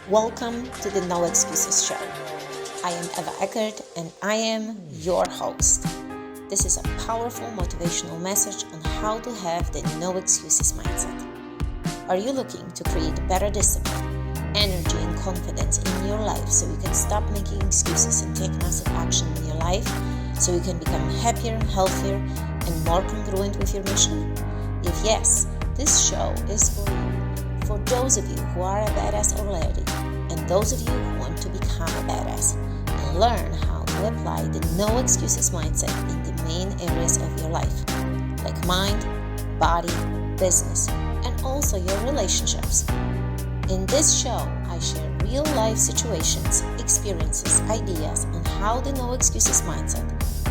Welcome to the No Excuses Show. I am Ewa Eckert and I am your host. This is a powerful motivational message on how to have the no excuses mindset. Are you looking to create better discipline, energy and confidence in your life so you can stop making excuses and take massive action in your life so you can become happier, healthier and more congruent with your mission? If yes, this show is for you. For those of you who are a badass already, and those of you who want to become a badass, and learn how to apply the no excuses mindset in the main areas of your life, like mind, body, business, and also your relationships. In this show, I share real life situations, experiences, ideas on how the no excuses mindset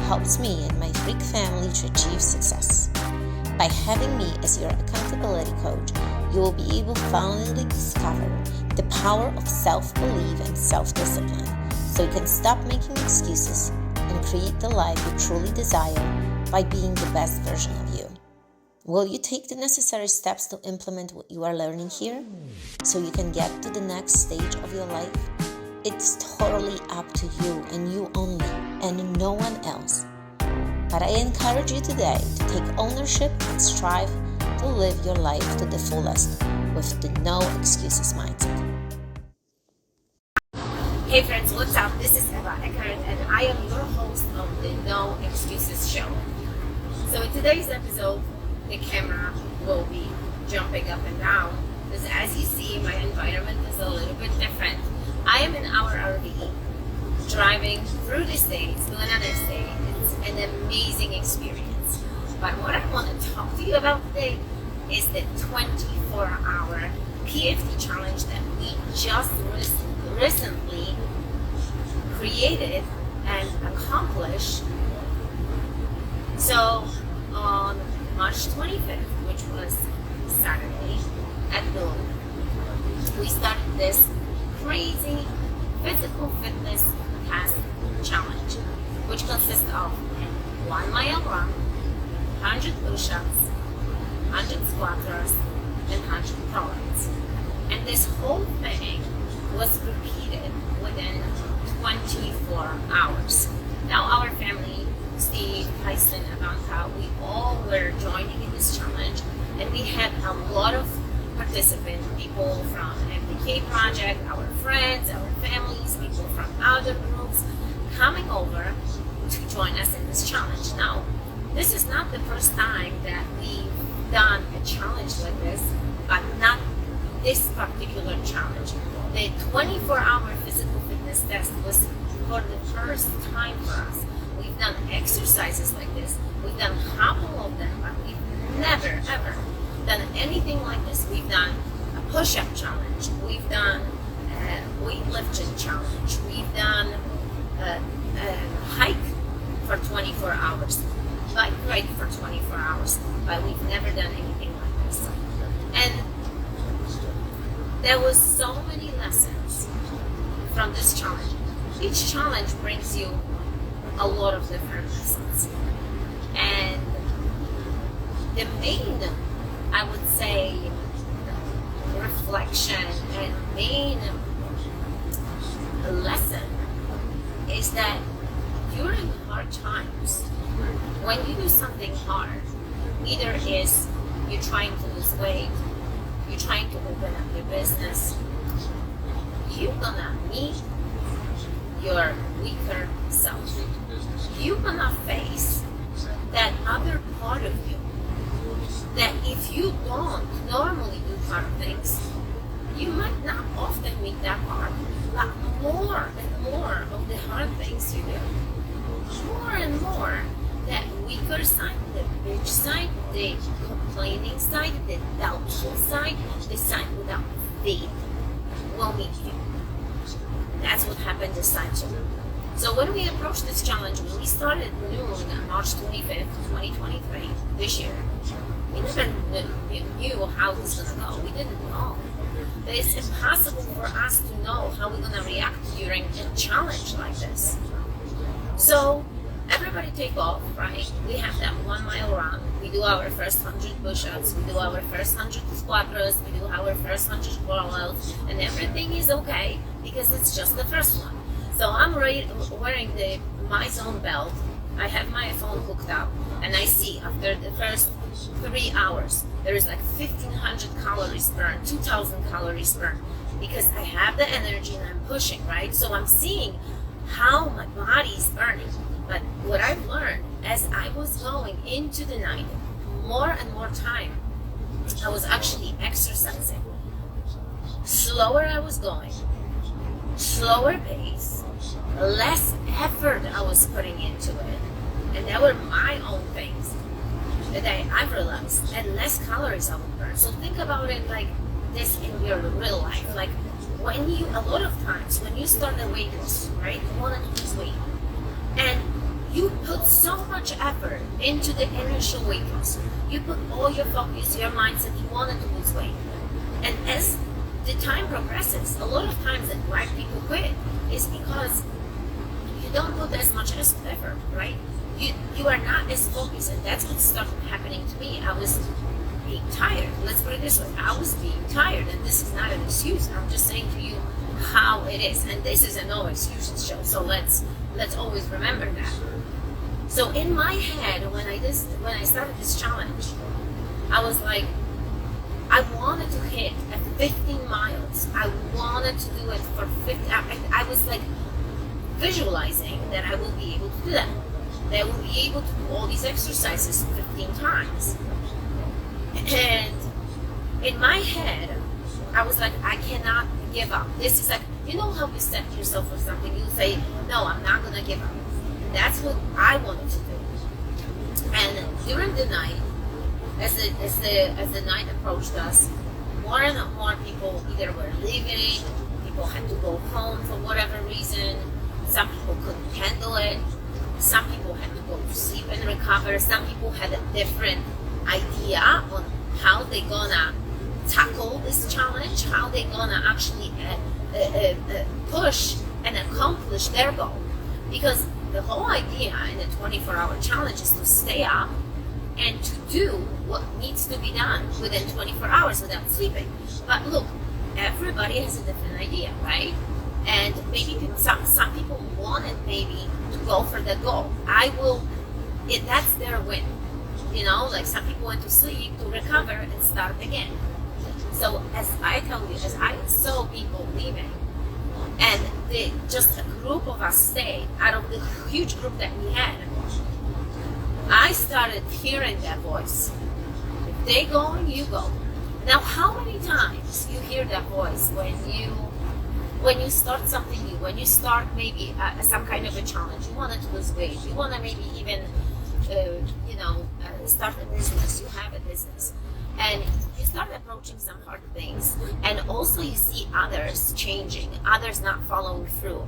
helps me and my freak family to achieve success. By having me as your accountability coach, you will be able to finally discover the power of self-belief and self-discipline so you can stop making excuses and create the life you truly desire by being the best version of you. Will you take the necessary steps to implement what you are learning here so you can get to the next stage of your life? It's totally up to you and you only, and no one else. But I encourage you today to take ownership and strive to live your life to the fullest with the no excuses mindset. Hey friends, what's up? This is Ewa Eckert and I am your host of the No Excuses Show. So in today's episode, the camera will be jumping up and down because as you see, my environment is a little bit different. I am in our RV driving through the states to another state. It's an amazing experience. But what I want to talk to you about today is the 24-hour PFT challenge that we just recently created and accomplished. So on March 25th, which was Saturday at noon, we started this crazy physical fitness task challenge, which consists of 1 mile run, 100 push-ups, 100 squat thrusts, and 100 pull-ups. And this whole thing was repeated within 24 hours. Now our family, Steve, Tyson, Ivanka, we all were joining in this challenge, and we had a lot of participants, people from MBK Project, our friends, our families, people from other groups coming over to join us in this challenge. Now, this is not the first time that we've done a challenge like this, but not this particular challenge. The 24-hour physical fitness test was for the first time for us. We've done exercises like this, we've done a couple of them, but we've never ever done anything like this. We've done a push-up challenge, we've done a weightlifting challenge, we've done a hike for 24 hours, bike ride for 24 hours, but we've never done anything like this. And there was so many lessons from this challenge. Each challenge brings you a lot of different lessons. And the main, I would say, reflection and main lesson is that during hard times, when you do something hard, either is you're trying to lose weight, you're trying to open up your business, you're gonna meet your weaker self. You're gonna face that other part of you that if you don't normally do hard things, you might not often meet that part, but more and more of the hard things you do, more and more that weaker side, the bitch side, the complaining side, the doubtful side, the side without faith will meet you. That's what happened this time too. So when we approached this challenge, when we started at noon on March 25th, 2023, this year, we never knew how this was going to go. We didn't know. But it's impossible for us to know how we're going to react during a challenge like this. So everybody take off, right? We have that 1 mile run. We do our first 100 push-ups, we do our first 100 squat thrusts, we do our first 100 crawl-outs, and everything is okay because it's just the first one. So I'm wearing the My Zone belt. I have my phone hooked up, and I see after the first 3 hours, there is like 1,500 calories burned, 2,000 calories burned, because I have the energy and I'm pushing, right? So I'm seeing how my body is burning. But what I've learned as I was going into the night, more and more time, I was actually exercising. Slower I was going, slower pace, less effort I was putting into it. And they were my own things that I've realized, and less calories I would burn. So think about it like this in your real life. Like when you, a lot of times, when you start a weight loss, right, you want to lose weight, and you put so much effort into the initial weight loss. You put all your focus, your mindset, you wanted to lose weight. And as the time progresses, a lot of times that why people quit is because you don't put as much effort, right? You are not as focused, and that's what started happening to me. I was being tired. Let's put it this way. I was being tired, and this is not an excuse. I'm just saying to you how it is. And this is a no excuses show, so let's always remember that. So in my head, when I started this challenge, I was like, I wanted to hit at 15 miles. I wanted to do it for 50. I was like visualizing that I will be able to do that. That I will be able to do all these exercises 15 times. And in my head, I was like, I cannot give up. This is like, you know how you set yourself for something, you say, no, I'm not gonna give up. That's what I wanted to do. And during the night, as the night approached us, more and more people either were leaving, people had to go home for whatever reason, some people couldn't handle it, some people had to go to sleep and recover, some people had a different idea on how they gonna tackle this challenge, how they gonna actually push and accomplish their goal. Because the whole idea in the 24-hour challenge is to stay up and to do what needs to be done within 24 hours without sleeping. But look, everybody has a different idea, right? And maybe some people wanted maybe to go for the goal. That's their win. You know, like some people went to sleep to recover and start again. So as I tell you, as I saw people leaving, and just a group of us stayed out of the huge group that we had, I started hearing that voice. If they go, you go. Now, how many times you hear that voice when you start something new, when you start maybe some kind of a challenge, you want to lose weight, you want to maybe even start a business, you have a business, and you start approaching some hard things, and also you see others changing, others not following through.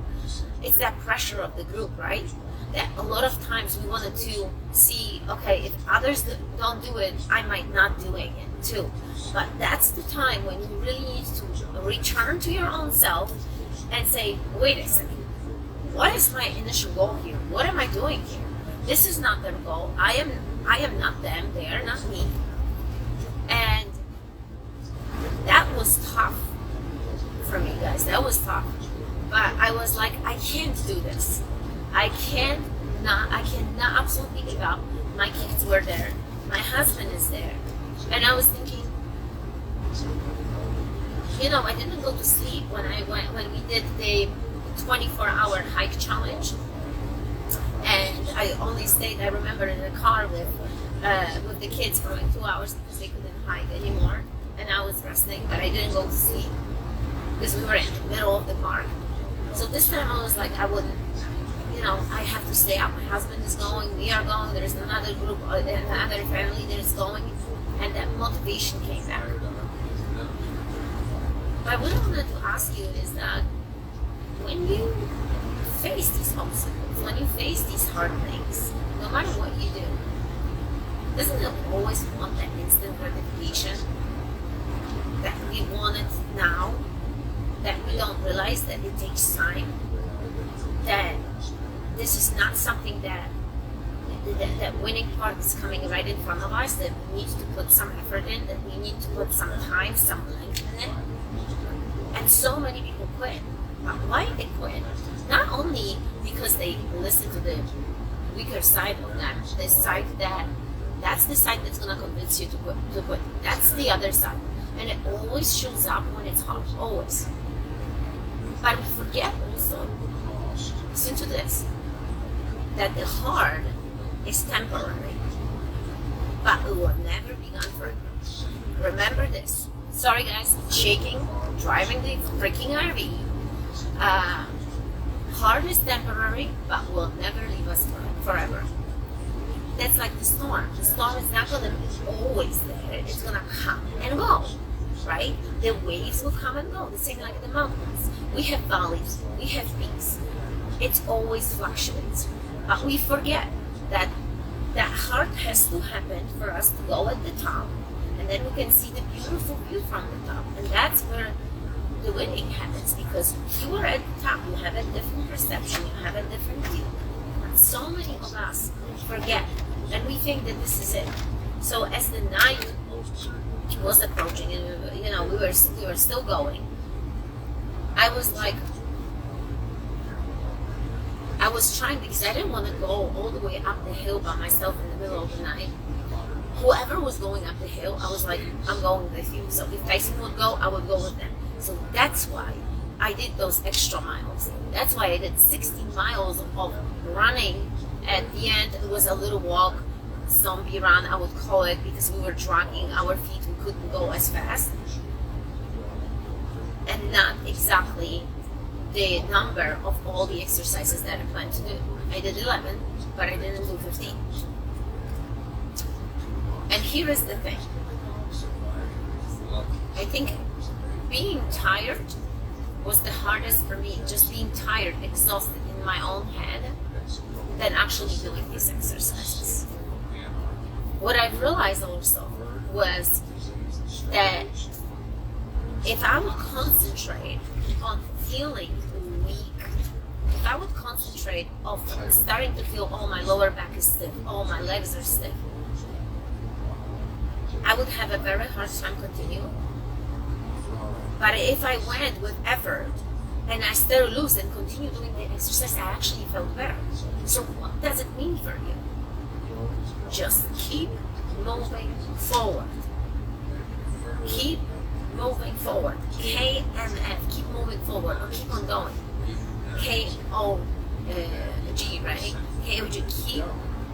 It's that pressure of the group, right? That a lot of times we wanted to see, okay, if others don't do it, I might not doing it too. But that's the time when you really need to return to your own self and say, wait a second, what is my initial goal here? What am I doing here? This is not their goal. I am not them. They are not me. And that was tough for me, guys. That was tough. But I was like, I can't do this. I cannot absolutely give up. My kids were there. My husband is there. And I was thinking, I didn't go to sleep when we did the 24-hour hike challenge. And I only stayed, I remember, in the car with the kids for like 2 hours because they couldn't hike anymore. And I was resting, but I didn't go to sleep because we were in the middle of the park. So this time I was like, I wouldn't, I have to stay up. My husband is going, we are going, there's another group, another family that is going, and that motivation came back. But what I wanted to ask you is that when you face these obstacles, when you face these hard things, no matter what you do, doesn't it always want that instant gratification that we want it now, that we don't realize that it takes time, that this is not something that that winning part is coming right in front of us, that we need to put some effort in, that we need to put some time, some length in it. And so many people quit. But why they quit? Not only because they listen to the weaker side of that, the side that's the side that's gonna convince you to quit. That's the other side. And it always shows up when it's hard, always. But we forget also, listen to this, that the hard is temporary, but it will never be gone forever. Remember this. Sorry guys, shaking, driving the freaking RV. Hard is temporary, but will never leave us forever. That's like the storm. The storm is not gonna be always there. It's gonna come and go, right? The waves will come and go. The same like the mountains. We have valleys, we have peaks. It always fluctuates. But we forget that that hard has to happen for us to go at the top, and then we can see the beautiful view from the top. And that's where the winning happens, because you are at the top, you have a different perception, you have a different view. And so many of us forget, and we think that this is it. So as the night was approaching, and we were still going, I was like, I was trying, because I didn't want to go all the way up the hill by myself in the middle of the night. Whoever was going up the hill, I was like, I'm going with you. So if Tyson would go, I would go with them. So that's why I did those extra miles. That's why I did 16 miles of running. At the end, it was a little walk, zombie run, I would call it, because we were dragging our feet. We couldn't go as fast. And not exactly the number of all the exercises that I planned to do. I did 11, but I didn't do 15. And here is the thing. I think being tired was the hardest for me, just being tired, exhausted in my own head, than actually doing these exercises. What I realized also was that if I would concentrate on feeling weak, if I would concentrate on starting to feel, oh, my lower back is stiff, oh, my legs are stiff, I would have a very hard time continuing. But if I went with effort and I stay loose and continue doing the exercise, I actually felt better. So what does it mean for you? Just keep moving forward. Keep moving forward. KMF, keep moving forward, or keep on going. K-O-G, right? K-O-G, keep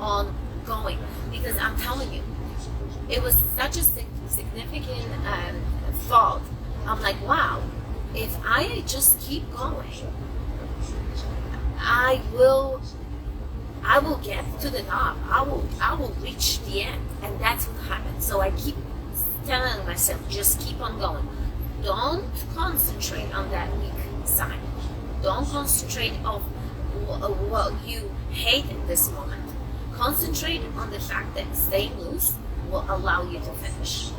on going. Because I'm telling you, it was such a significant thought. I'm like, wow, if I just keep going, I will get to the top. I will reach the end, and that's what happened. So I keep telling myself, just keep on going. Don't concentrate on that weak side. Don't concentrate on what you hate in this moment. Concentrate on the fact that staying loose will allow you to finish.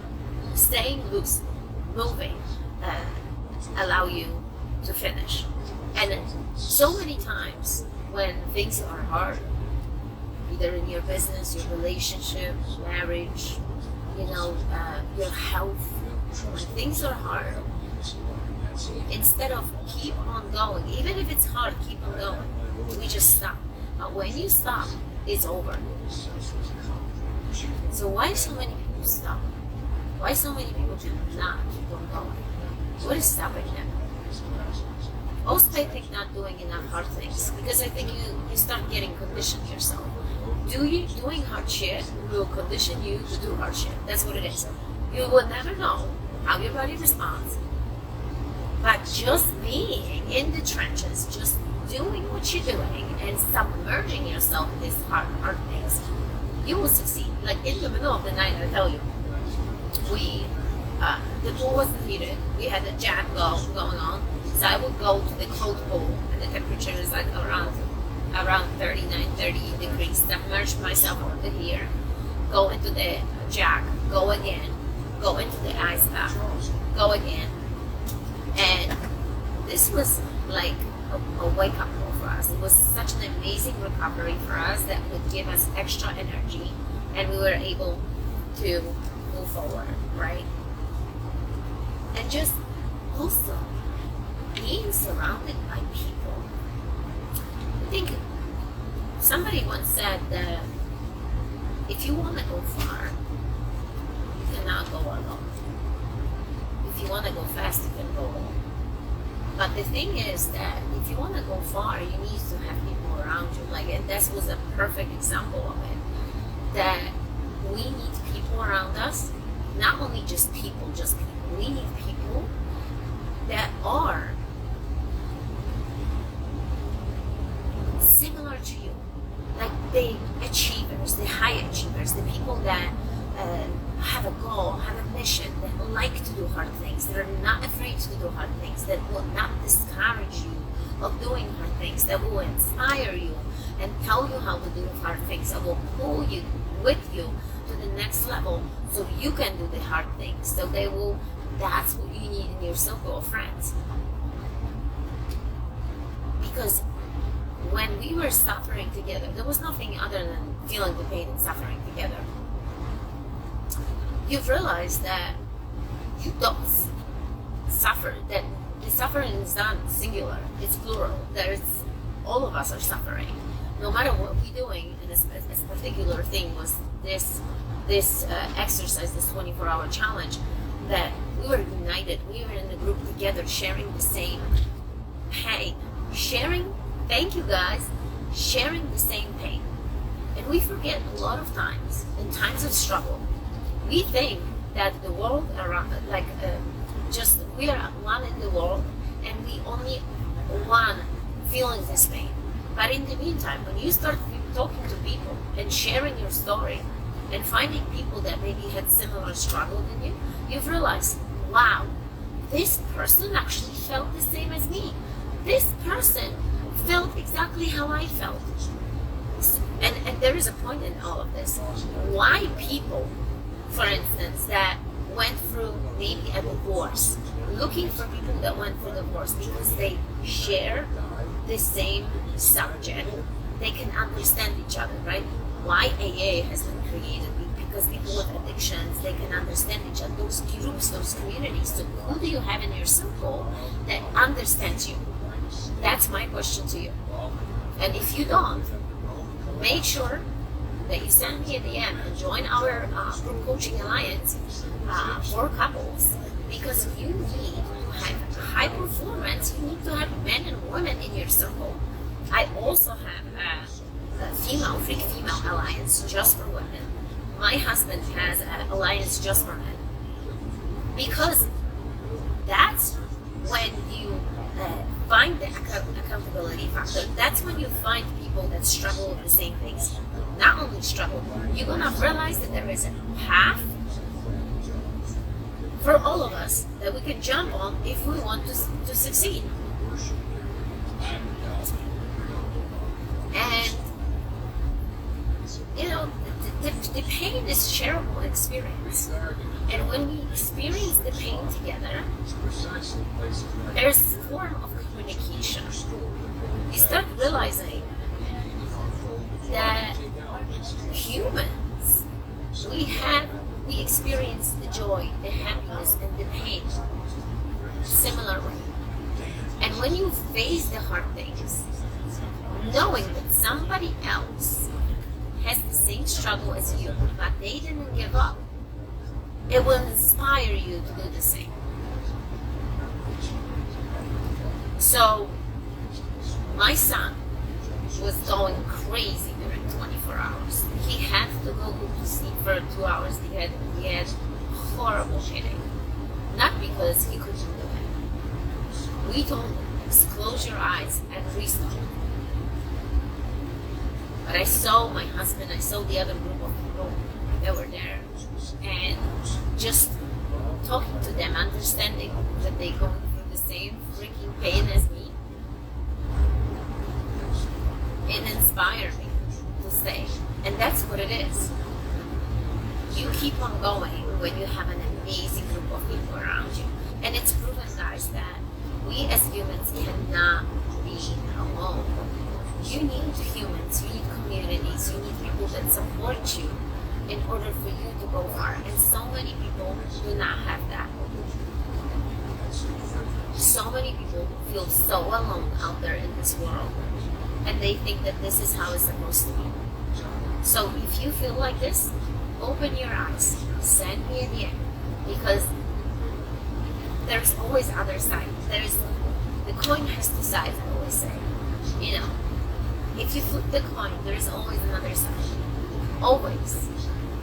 Staying loose, moving, allow you to finish. And so many times when things are hard, either in your business, your relationship, marriage, your health, when things are hard, instead of keep on going, even if it's hard, keep on going, we just stop. But when you stop, it's over. So why so many people stop? Why so many people do not keep on going? What is stopping them? Also, I think not doing enough hard things, because I think you start getting conditioned yourself. Doing hard shit will condition you to do hard shit. That's what it is. You will never know how your body responds, but just being in the trenches, just doing what you're doing and submerging yourself in these hard things, you will succeed. Like in the middle of the night, I tell you, the pool was heated. We had a jam going on, so I would go to the cold pool, and the temperature is like around 39, 30 degrees. Submerge myself over here, go into the jack, go again, go into the ice bath, go again. And this was like a wake-up call for us. It was such an amazing recovery for us that would give us extra energy, and we were able to move forward, right? And just also being surrounded by people. I think somebody once said that if you want to go far, you cannot go alone. If you want to go fast, you can go alone. But the thing is that if you want to go far, you need to have people around you. And that was a perfect example of it. That we need people around us, not only just people. We need people that are similar to you. Like the achievers, the high achievers, the people that have a goal, have a mission, that like to do hard things, that are not afraid to do hard things, that will not discourage you of doing hard things, that will inspire you and tell you how to do hard things, that will pull you with you to the next level so you can do the hard things. So that's what you need in your circle of friends. Because when we were suffering together, there was nothing other than feeling the pain and suffering together. You've realized that you don't suffer, that the suffering is not singular, it's plural. All of us are suffering. No matter what we're doing, and this particular thing was this exercise, this 24-hour challenge, that we were united, we were in the group together, sharing the same pain, thank you guys, sharing the same pain. And we forget a lot of times, in times of struggle, we think that the world around, we are one in the world, and we only one feeling this pain. But in the meantime, when you start talking to people and sharing your story and finding people that maybe had similar struggle than you, you've realized, wow, this person actually felt the same as me. This person felt exactly how I felt. And there is a point in all of this. Why people, for instance, that went through maybe a divorce, looking for people that went through divorce because they share the same subject, they can understand each other, right? Why AA has been created, because people with addictions, they can understand each other, those groups, those communities. So who do you have in your circle that understands you? That's my question to you. And if you don't, make sure that you send me a DM and join our group coaching alliance for couples, because you need to have high performance. You need to have men and women in your circle. I also have a Freak Female Alliance just for women. My husband has an alliance just for men, because that's when you find the accountability factor. That's when you find people that struggle with the same things. Not only struggle, you're gonna realize that there is a path for all of us that we can jump on if we want to succeed. And the pain is shareable experience. And when we experience the pain together, there's a form of communication. You start realizing that humans, we experience the joy, the happiness, and the pain similarly. And when you face the hard things, knowing that somebody else has the same struggle as you, but they didn't give up, it will inspire you to do the same. So, my son was going crazy during 24 hours. He had to go to sleep for 2 hours. He had horrible headache. Not because he couldn't do it. We told him, just close your eyes and restart. But I saw my husband, I saw the other group of people that were there, and just talking to them, understanding that they go through the same freaking pain as me, it inspired me to stay. And that's what it is. You keep on going when you have an amazing group of people around you. And it's proven, guys, that we as humans cannot be be alone. You need humans, you need communities, you need people that support you in order for you to go far. And so many people do not have that. So many people feel so alone out there in this world, and they think that this is how it's supposed to be. So if you feel like this, open your eyes, send me a DM, because there's always other side. The coin has two sides, I always say. You know, if you flip the coin, there's always another side. Always.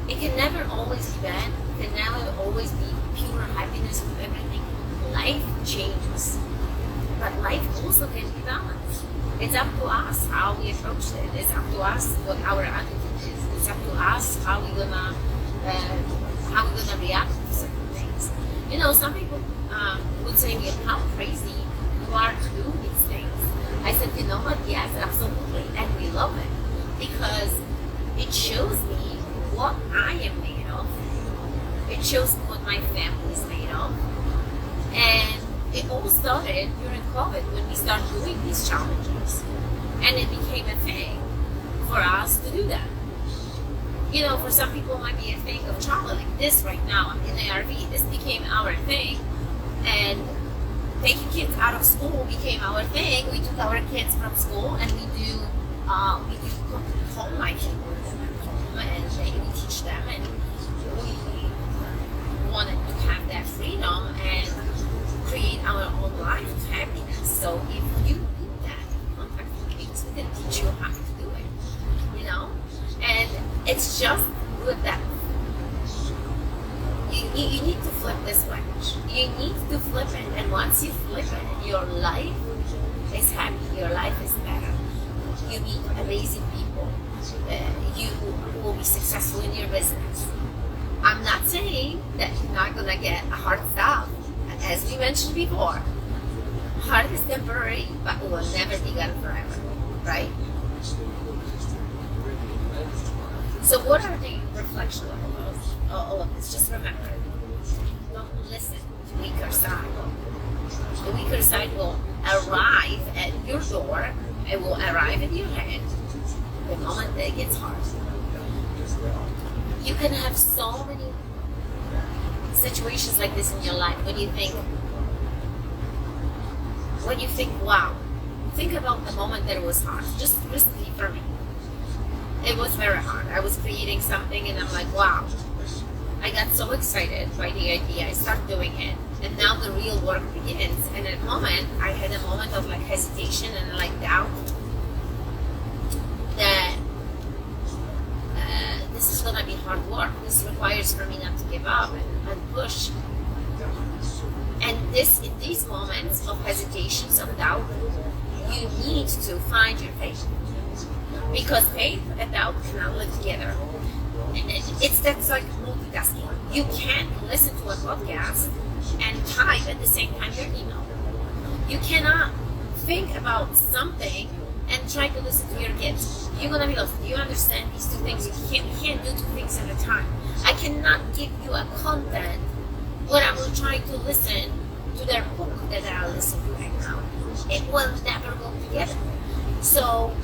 It can never always be bad. It can never always be pure happiness with everything. Life changes. But life also can be balanced. It's up to us how we approach it. It's up to us what our attitude is. It's up to us how we're gonna react to certain things. You know, some people would say, how crazy you are to do these things. I said, you know what? Yes, absolutely. And we love it because it shows me what I am made of. It shows me what my family is made of. And it all started during COVID when we started doing these challenges. And it became a thing for us to do that. You know, for some people it might be a thing of traveling. This right now, I'm in the RV, this became our thing. And taking kids out of school became our thing. We took our kids from school and we do home life and we teach them, and we wanted to have that freedom and create our own life of happiness. So if you do that, contact kids, we can teach you how to do it, you know? And it's just with that. You need to flip this switch. You need to flip it, and once you flip it, your life is happy, your life is better. You meet amazing people. You will be successful in your business. I'm not saying that you're not gonna get a hard stop. As we mentioned before, hard is temporary, but will never be gone forever, right? So what are the reflections of all of this? Just remember, don't listen to the weaker side. The weaker side will arrive at your door. It will arrive in your head the moment that it gets hard. You can have so many situations like this in your life when you think, wow, think about the moment that it was hard. Just recently for me, it was very hard. I was creating something and I'm like, wow, I got so excited by the idea. I started doing it, and now the real work begins. And at the moment, I had a moment of like hesitation and like doubt that this is gonna be hard work. This requires for me not to give up and push. And in these moments of hesitations, of doubt, you need to find your faith, because faith and doubt cannot live together. That's like multitasking. You can't listen to a podcast and type at the same time your email. You cannot think about something and try to listen to your kids. You're gonna be lost. Do you understand these two things? You can't do two things at a time. I cannot give you a content when I will try to listen to their book that I'll listen to right now. It will never go together. So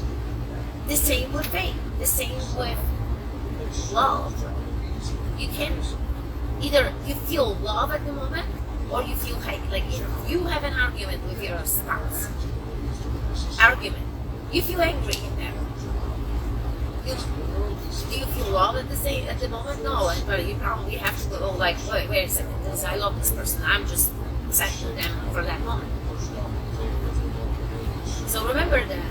the same with faith, the same with love. You can either you feel love at the moment, or you feel hate. Like if you have an argument with your spouse, you feel angry in there. Do you feel love at the moment? No, but you probably have to go like, wait a second, because I love this person. I'm just sad with them for that moment. So remember that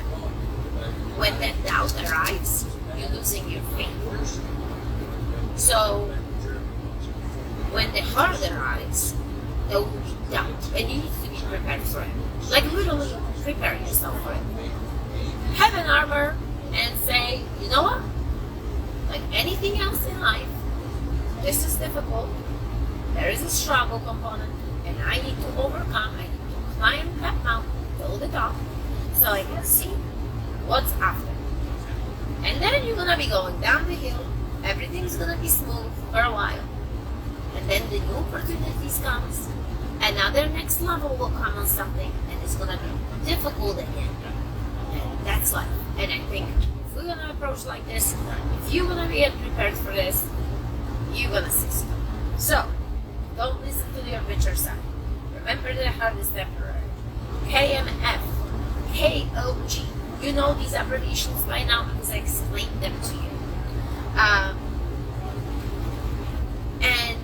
when that doubt arrives, you're losing your faith. So when the heart arrives, there will be doubt, and you need to be prepared for it. Like literally prepare yourself for it. Have an armor and say, you know what? Like anything else in life, this is difficult. There is a struggle component, and I need to overcome. I need to climb that mountain to the top so I can see what's after. And then you're gonna be going down the hill. Everything's gonna be smooth for a while, and then the new opportunities comes. Another next level will come on something, and it's gonna be difficult again. And that's life. And I think if we're gonna approach like this, if you're gonna be prepared for this, you're gonna succeed. So don't listen to your bitter side. Remember, the heart is temporary. KMF, KOG. You know these abbreviations by now because I explained them to you. And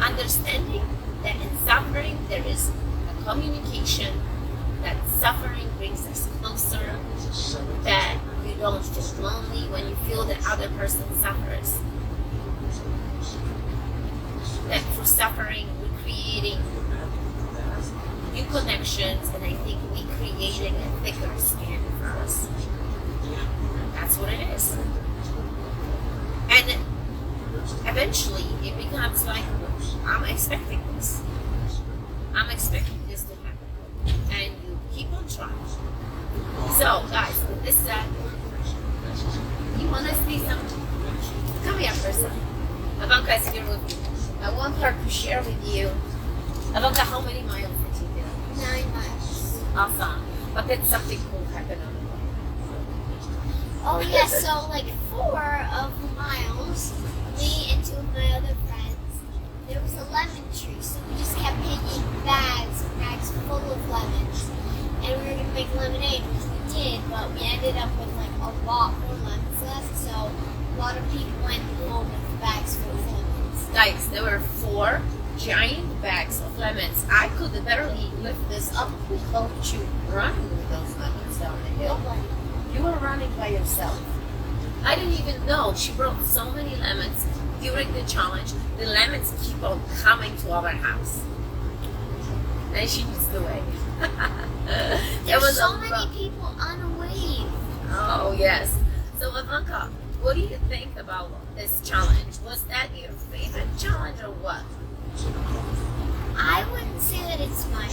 understanding that in suffering there is a communication, that suffering brings us closer, that you don't feel lonely when you feel the other person suffers. That through suffering we're creating new connections, and I think we creating a thicker skin for us. That's what it is. And eventually it becomes like, I'm expecting this. I'm expecting this to happen. And you keep on trying. So guys, with this said, you want to see something? Come here for a second. Ivanka is here with me. I want her to share with you. Ivanka, how many miles did you do? 9 miles. Awesome. But then something cool happened on the way. Oh yeah, so like 4 of the miles, me and 2 of my other friends, there was a lemon tree, so we just kept picking bags full of lemons, and we were gonna make lemonade, which we did, but we ended up with like a lot more lemons left, so a lot of people went home with bags full of lemons. Guys, there were 4 giant bags of lemons. I could barely lift this up. Who helped you run with those lemons down the hill? Nobody. You were running by yourself. I didn't even know she brought so many lemons during the challenge. The lemons keep on coming to our house. And she needs the way. There were so many people on a wave. Oh, yes. So, Ivanka, what do you think about this challenge? Was that your favorite challenge or what? I wouldn't say that it's my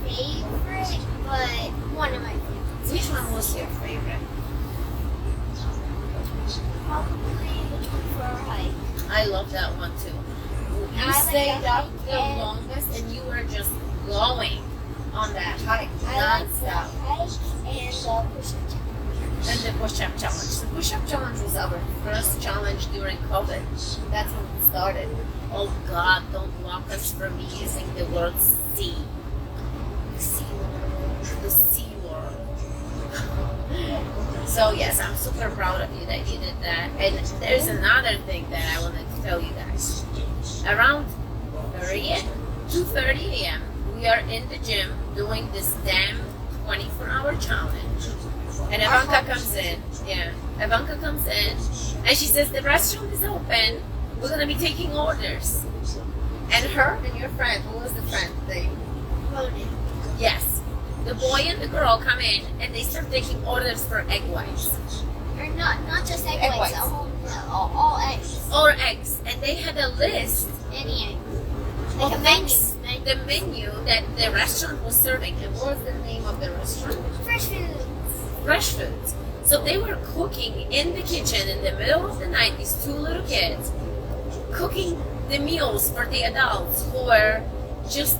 favorite, but one of my favorites. Which one was your favorite? Probably the 24-hour hike. I love that one too. You I like stayed that up hike the and- longest and you were just going on that hike I like the non-stop. hike and the push-up challenge. And the push-up challenge. The push-up challenge was our first challenge during COVID. That's when it started. Oh God, don't block us from using the word sea. The sea world. The sea world. So yes, I'm super proud of you that you did that. And there's another thing that I wanted to tell you guys. Around 2:30 a.m. we are in the gym doing this damn 24-hour challenge. And Ivanka comes in. Yeah, Ivanka comes in and she says the restaurant is open. We're gonna be taking orders. And her and your friend, who was the friend? Ronan. Yes. The boy and the girl come in and they start taking orders for egg whites. Or not just egg, Egg whites, whites. all eggs. Or eggs. And they had a list Any egg. of Like a menu. things, the menu that the restaurant was serving. And what was the name of the restaurant? Fresh foods. Fresh foods. So they were cooking in the kitchen in the middle of the night, these 2 little kids, cooking the meals for the adults who were just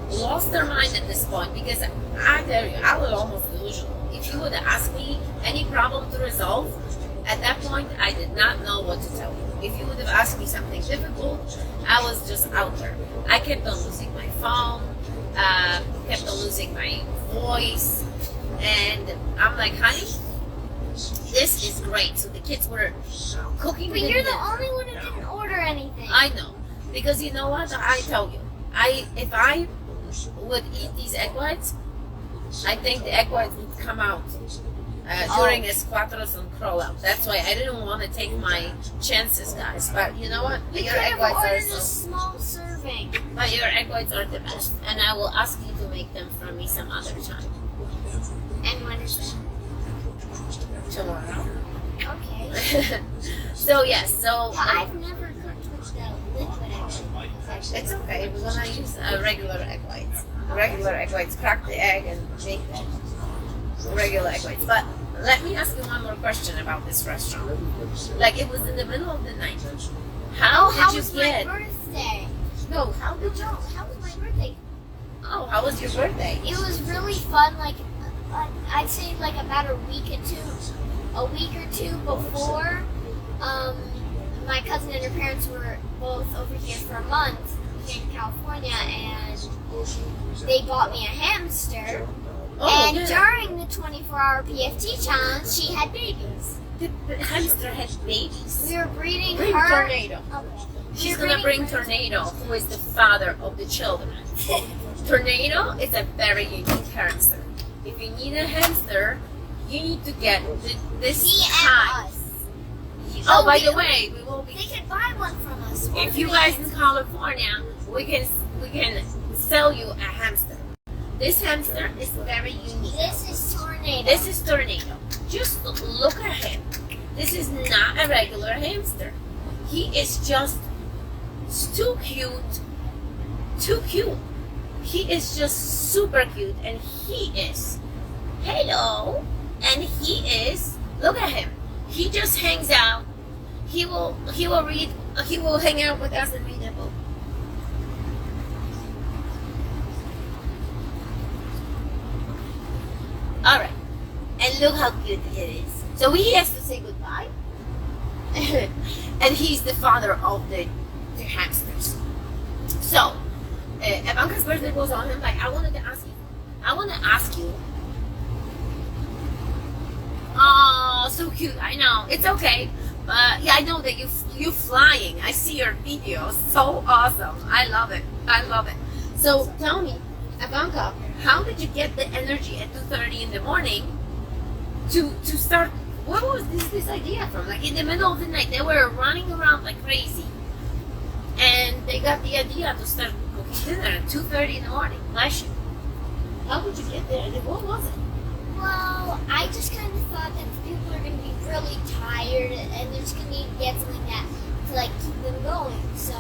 lost their mind at this point, because I tell you, I was almost delusional. If you would ask me any problem to resolve, at that point I did not know what to tell you. If you would have asked me something difficult, I was just out there. I kept on losing my phone, kept on losing my voice, and I'm like, honey, this is great. So the kids were cooking. But you're the only one who didn't order anything. I know, because you know what? I tell you, if I would eat these egg whites, I think the egg whites would come out during a squatros and crawl out. That's why I didn't want to take my chances, guys. But you know what? We Your could egg have whites ordered are a so. small serving. But your egg whites are the best, and I will ask you to make them for me some other time. And when is that? Tomorrow. Okay. So yes, so But I've never cooked with the liquid egg. it's okay. We're gonna use regular egg whites. Regular egg whites. Crack the egg and make regular egg whites. But let me ask you one more question about this restaurant. Like, it was in the middle of the night. How How did was you get? my birthday? No, how did you? How was my birthday? Oh, how was your birthday? It was really fun. Like I'd say like about a week or two before. My cousin and her parents were both over here for a month here in California, and they bought me a hamster. Oh, And good. during the 24-hour PFT challenge, she had babies. The hamster had babies. We were breeding Bring her. Tornado. Okay. She's We were gonna bring breeding her- Tornado, who is the father of the children. Tornado is a very unique hamster. If you need a hamster, you need to get this He kind. and us. Oh, by we- the way, we will They be. could buy one from us. If you guys in California, we can sell you a hamster. This hamster is very unique. This is Tornado. This is Tornado. Just look at him. This is not a regular hamster. He is just too cute. Too cute. He is just super cute, and he is. Hello. And he is. Look at him. He just hangs out. He will read. He will hang out with us and read a book. All right. And look how cute it is. So he has to say goodbye. And he's the father of the hamsters. So, Ivanka's birthday was on him. Like, I want to ask you. Oh, so cute. I know. It's okay. Yeah, I know that you flying. I see your videos. So awesome. I love it. So tell me, Ivanka, how did you get the energy at 2:30 in the morning to start? Where was this idea from? Like in the middle of the night, they were running around like crazy, and they got the idea to start cooking dinner at 2:30 in the morning. Bless you. How did you get there? And what was it? Well, I just kind of thought that people are going to be really tired, and they're just going to need to get something that to like keep them going. So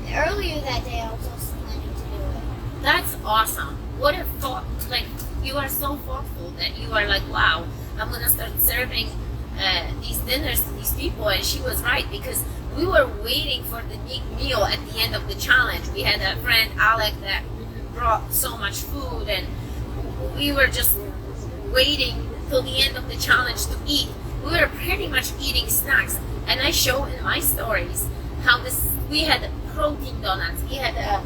earlier that day, I was also planning to do it. That's awesome. What a thought. Like, you are so thoughtful that you are like, wow, I'm going to start serving these dinners to these people. And she was right, because we were waiting for the big meal at the end of the challenge. We had a friend, Alec, that brought so much food, and we were just waiting till the end of the challenge to eat. We were pretty much eating snacks. And I show in my stories how we had protein donuts. We had a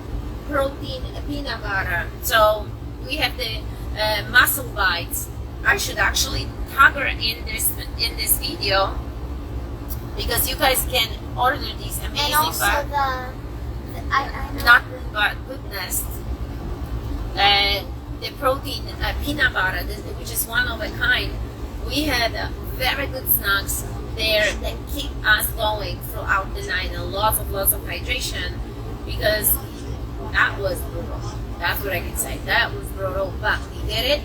protein peanut butter. So we have the muscle bites. I should actually tag her in this video, because you guys can order these amazing And also I know. nut but goodness. The protein peanut butter, which is one of a kind. We had very good snacks there that keep us going throughout the night, and lots of hydration, because that was brutal. That's what I can say. That was brutal, but we did it.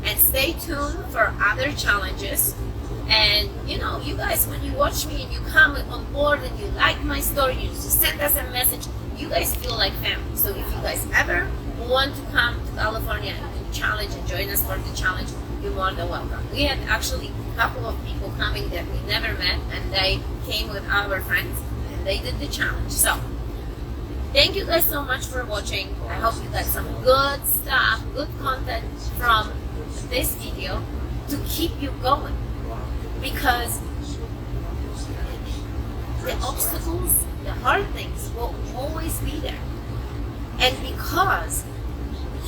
And stay tuned for other challenges. And you know, you guys, when you watch me and you come on board and you like my story, you just send us a message. You guys feel like family. So if you guys ever want to come to California and do challenge and join us for the challenge, you're more than welcome. We had actually a couple of people coming that we never met, and they came with our friends and they did the challenge. So thank you guys so much for watching. I hope you got some good stuff, good content from this video to keep you going, because the obstacles, the hard things will always be there. And because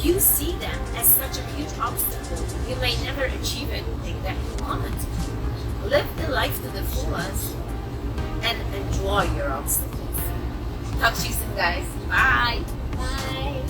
you see them as such a huge obstacle, you may never achieve anything that you want. Live the life to the fullest and enjoy your obstacles. Talk to you soon, guys. Bye. Bye.